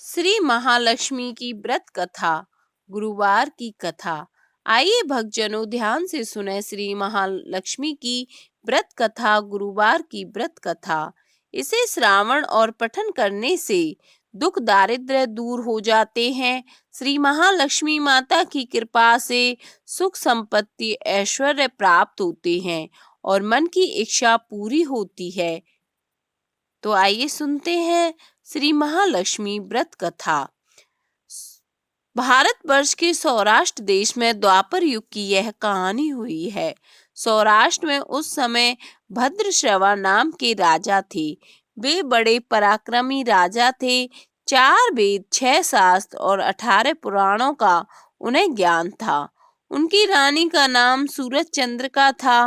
श्री महालक्ष्मी की व्रत कथा, गुरुवार की कथा। आइए भक्तजनों, ध्यान से सुने श्री महालक्ष्मी की व्रत कथा, गुरुवार की व्रत कथा। इसे श्रावण और पठन करने से दुख दारिद्र्य दूर हो जाते हैं। श्री महालक्ष्मी माता की कृपा से सुख संपत्ति ऐश्वर्य प्राप्त होते हैं और मन की इच्छा पूरी होती है। तो आइए सुनते हैं श्री महालक्ष्मी व्रत कथा। भारतवर्ष के सौराष्ट्र देश में द्वापर युग की यह कहानी हुई है। सौराष्ट्र में उस समय भद्रश्रवा नाम के राजा थे। वे बड़े पराक्रमी राजा थे। 4 वेद, 6 शास्त्र और 18 पुराणों का उन्हें ज्ञान था। उनकी रानी का नाम सूरज चंद्रिका था।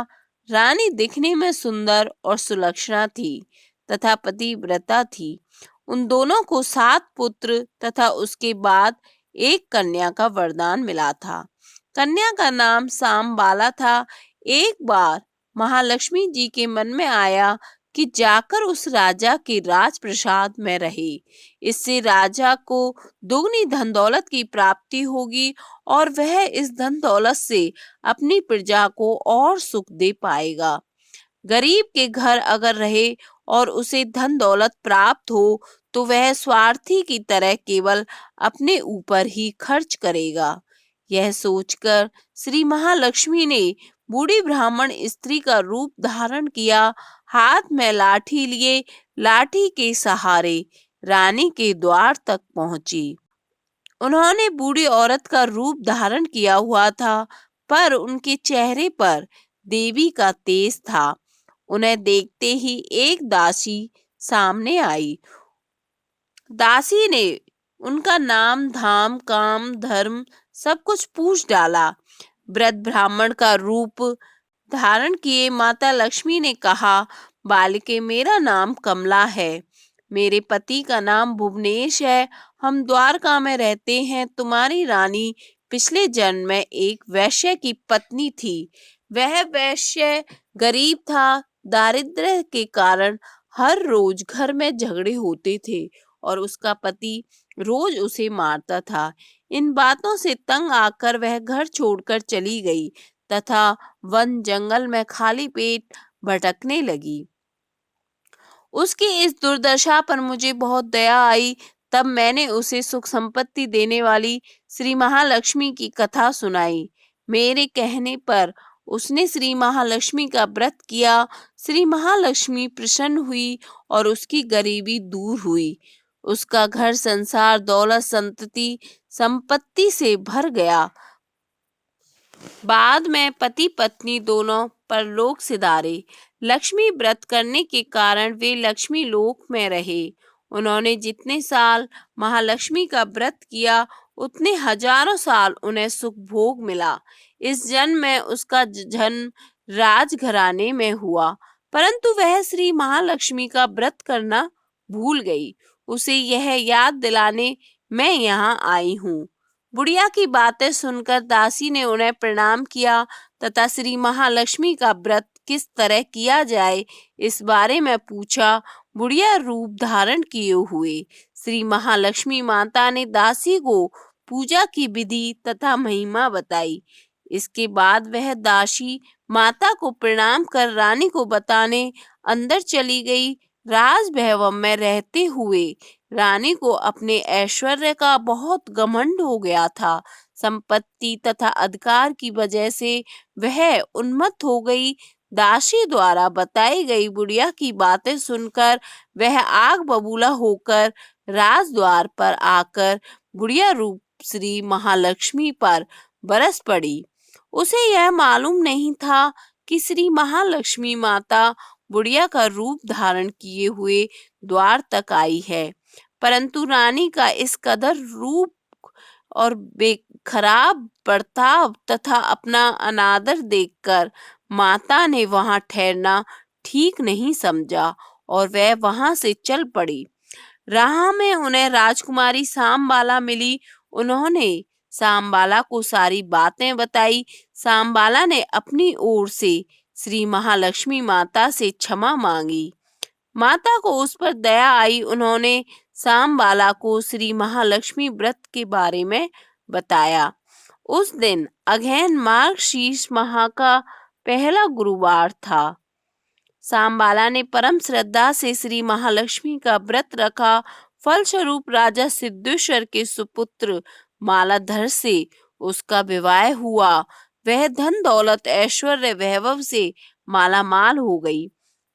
रानी दिखने में सुंदर और सुलक्षणा थी तथा पतिव्रता थी। उन दोनों को 7 पुत्र तथा उसके बाद एक कन्या का वरदान मिला था। कन्या का नाम सांबाला था। एक बार महालक्ष्मी जी के मन में आया कि जाकर उस राजा के राजप्रसाद में रहे। इससे राजा को दोगुनी धन दौलत की प्राप्ति होगी और वह इस धन दौलत से अपनी प्रजा को और सुख दे पाएगा। गरीब के घर अगर रहे और उसे धन दौलत प्राप्त हो तो वह स्वार्थी की तरह केवल अपने ऊपर ही खर्च करेगा। यह सोचकर श्री महालक्ष्मी ने बूढ़ी ब्राह्मण स्त्री का रूप धारण किया। हाथ में लाठी लिए लाठी के सहारे रानी के द्वार तक पहुंची। उन्होंने बूढ़ी औरत का रूप धारण किया हुआ था, पर उनके चेहरे पर देवी का तेज था। उन्हें देखते ही एक दासी सामने आई। दासी ने उनका नाम, धाम, काम, धर्म सब कुछ पूछ डाला। वृद्ध ब्राह्मण का रूप धारण किए माता लक्ष्मी ने कहा, बालिके, मेरा नाम कमला है। मेरे पति का नाम भुवनेश है। हम द्वारका में रहते हैं। तुम्हारी रानी पिछले जन्म में एक वैश्य की पत्नी थी। वह वैश्य गरीब था। दारिद्र्य के कारण हर रोज घर में झगड़े होते थे और उसका पति रोज उसे मारता था। इन बातों से तंग आकर वह घर छोड़कर चली गई तथा वन जंगल में खाली पेट भटकने लगी। उसकी इस दुर्दशा पर मुझे बहुत दया आई। तब मैंने उसे सुख संपत्ति देने वाली श्री महालक्ष्मी की कथा सुनाई। मेरे कहने पर उसने श्री महालक्ष्मी का व्रत किया। श्री महालक्ष्मी प्रसन्न हुई और उसकी गरीबी दूर हुई। उसका घर संसार दौलत संपत्ति से भर गया। बाद में पति पत्नी दोनों परलोक सिधारे। लक्ष्मी व्रत करने के कारण वे लक्ष्मी लोक में रहे। उन्होंने जितने साल महालक्ष्मी का व्रत किया उतने हजारों साल उन्हें सुख भोग मिला। इस जन्म में उसका जन्म राजघराने में हुआ, परंतु वह श्री महालक्ष्मी का व्रत करना भूल गई। उसे यह याद दिलाने मैं यहाँ आई हूँ। बुढ़िया की बातें सुनकर दासी ने उन्हें प्रणाम किया तथा श्री महालक्ष्मी का व्रत किस तरह किया जाए इस बारे में पूछा। बुढ़िया रूप धारण किए हुए श्री महालक्ष्मी माता ने दासी को पूजा की विधि तथा महिमा बताई। इसके बाद वह दासी माता को प्रणाम कर रानी को बताने अंदर चली गई। राज भवन में रहते हुए रानी को अपने ऐश्वर्य का बहुत घमंड हो गया था। संपत्ति तथा अधिकार की वजह से वह उन्मत्त हो गई। दासी द्वारा बताई गई बुढ़िया की बातें सुनकर वह आग बबूला होकर राजद्वार पर आकर बुढ़िया रूप श्री महालक्ष्मी पर बरस पड़ी। उसे यह मालूम नहीं था कि श्री महालक्ष्मी माता बुढ़िया का रूप धारण किए हुए द्वार तक आई है, परंतु रानी का इस कदर रूप और खराब बर्ताव तथा अपना अनादर देखकर माता ने वहां ठहरना ठीक नहीं समझा और वह वहां से चल पड़ी। राह में उन्हें राजकुमारी सांबाला मिली। उन्होंने सांबाला को सारी बातें बताई। सांबाला ने अपनी ओर से श्री महालक्ष्मी माता से क्षमा मांगी। माता को उस पर दया आई। उन्होंने सांबाला को श्री महालक्ष्मी व्रत के बारे में बताया। उस दिन अगहन मार्गशीर्ष माह का पहला गुरुवार था। सांबाला ने परम श्रद्धा से श्री महालक्ष्मी का व्रत रखा। फलस्वरूप राजा सिद्धेश्वर के सुपुत्र मालाधर से उसका विवाह हुआ। वह धन दौलत ऐश्वर्य वैभव से मालामाल हो गई।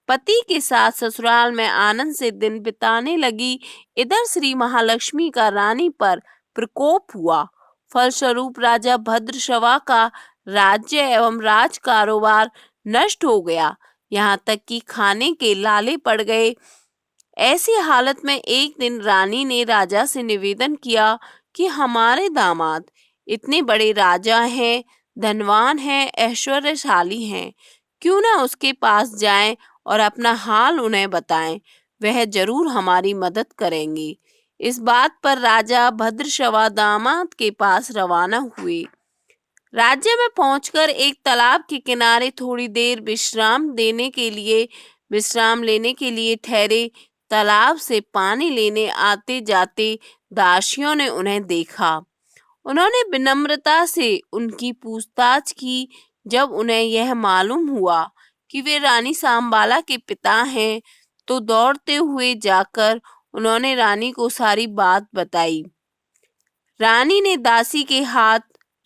पति के साथ ससुराल में आनंद से दिन बिताने लगी। इधर श्री महालक्ष्मी का रानी पर प्रकोप हुआ। फलस्वरूप राजा भद्रश्रवा का राज्य एवं राज कारोबार नष्ट हो गया। यहाँ तक कि खाने के लाले पड़ गए। ऐसी हालत में एक दिन रानी ने राजा से निवेदन किया कि हमारे दामाद इतने बड़े राजा हैं, धनवान हैं, ऐश्वर्यशाली हैं, क्यों ना उसके पास जाएं और अपना हाल उन्हें बताएं, वह जरूर हमारी मदद करेंगे। इस बात पर राजा भद्रश्रवा दामाद के पास रवाना हुए। राज्य में पहुंचकर एक तालाब के किनारे थोड़ी देर विश्राम लेने के लिए ठहरे। तालाब से पानी लेने आते जाते दासियों ने उन्हें देखा। उन्होंने विनम्रता से उनकी पूछताछ की। जब उन्हें यह मालूम हुआ कि वे रानी सांबाला के पिता हैं, तो दौड़ते हुए जाकर उन्होंने रानी को सारी बात बताई। रानी ने दासी के हाथ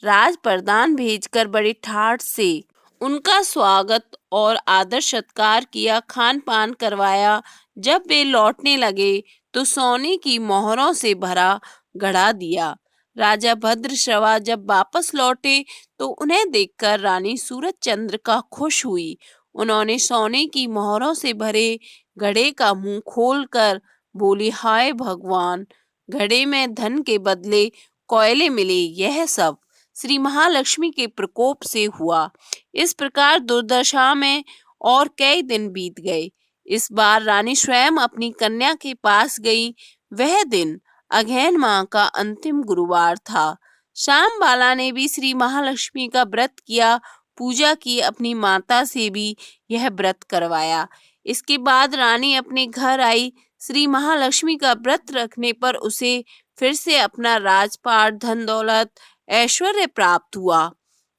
राज प्रदान भेजकर बड़े ठाठ से उनका स्वागत और आदर सत्कार किया, खान पान करवाया। जब वे लौटने लगे तो सोने की मोहरों से भरा घड़ा दिया। राजा भद्रश्रवा जब वापस लौटे तो उन्हें देखकर रानी सूरज चंद्र का खुश हुई। उन्होंने सोने की मोहरों से भरे घड़े का मुंह खोलकर बोली, हाय भगवान, घड़े में धन के बदले कोयले मिले। यह सब श्री महालक्ष्मी के प्रकोप से हुआ। इस प्रकार दुर्दशा में और कई दिन बीत गए। इस बार रानी स्वयं अपनी कन्या के पास गई। वह दिन अगहन माह का अंतिम गुरुवार था। सांबाला ने भी श्री महालक्ष्मी का व्रत किया, पूजा की, अपनी माता से भी यह व्रत करवाया। इसके बाद रानी अपने घर आई। श्री महालक्ष्मी का व्रत रखने पर उसे फिर से अपना राजपाट, धन दौलत, ऐश्वर्य प्राप्त हुआ।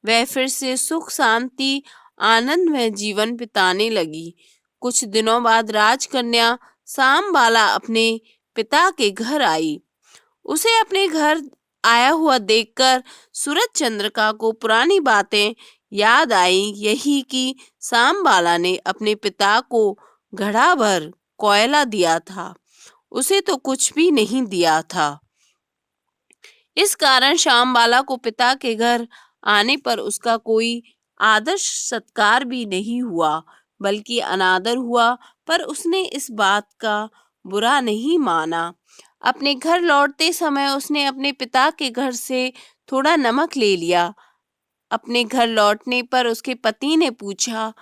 वह फिर से सुख शांति आनंद में जीवन बिताने लगी। कुछ दिनों बाद राजकन्या सांबाला अपने पिता के घर आई। उसे अपने घर आया हुआ देखकर सूरज चंद्रिका को पुरानी बातें याद आई। यही कि सांबाला ने अपने पिता को घड़ा भर कोयला दिया था, उसे तो कुछ भी नहीं दिया था। इस कारण सांबाला को पिता के घर आने पर उसका कोई आदर सत्कार भी नहीं हुआ, बल्कि अनादर हुआ। पर उसने इस बात का बुरा नहीं माना। अपने घर लौटते समय उसने अपने पिता के घर से थोड़ा नमक ले लिया। अपने घर लौटने पर उसके पति ने पूछा,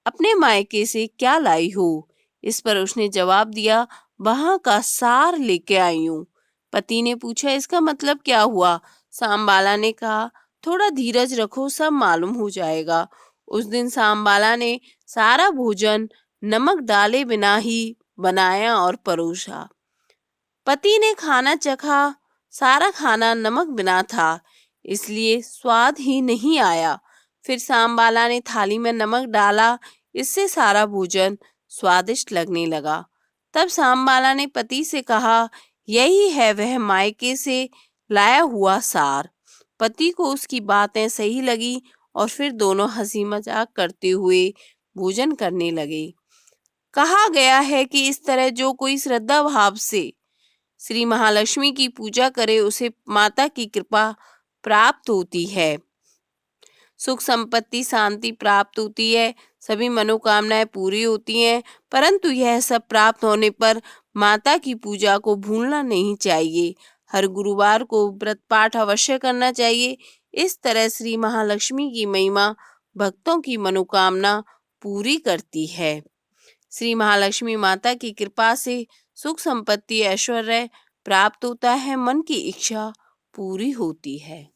अपने मायके से क्या लाई हो? इस पर उसने जवाब दिया, वहां का सार लेके आई हूँ। पति ने पूछा, इसका मतलब क्या हुआ? सांबाला ने कहा, थोड़ा धीरज रखो, सब मालूम हो जाएगा। उस दिन सांबाला ने सारा भोजन नमक डाले बिना ही बनाया और परोसा। पति ने खाना चखा। सारा खाना नमक बिना था, इसलिए स्वाद ही नहीं आया। फिर सांबाला ने थाली में नमक डाला, इससे सारा भोजन स्वादिष्ट लगने लगा। तब सांबाला ने पति से कहा, यही है वह मायके से लाया हुआ सार। पति को उसकी बातें सही लगी और फिर दोनों हंसी मजाक करते हुए भोजन करने लगे। कहा गया है कि इस तरह जो कोई श्रद्धा भाव से श्री महालक्ष्मी की पूजा करे, उसे माता की कृपा प्राप्त होती है, सुख संपत्ति शांति प्राप्त होती है, सभी मनोकामनाएं पूरी होती हैं। परंतु यह सब प्राप्त होने पर माता की पूजा को भूलना नहीं चाहिए। हर गुरुवार को व्रत पाठ अवश्य करना चाहिए। इस तरह श्री महालक्ष्मी की महिमा भक्तों की मनोकामना पूरी करती है। श्री महालक्ष्मी माता की कृपा से सुख संपत्ति ऐश्वर्य प्राप्त होता है, मन की इच्छा पूरी होती है।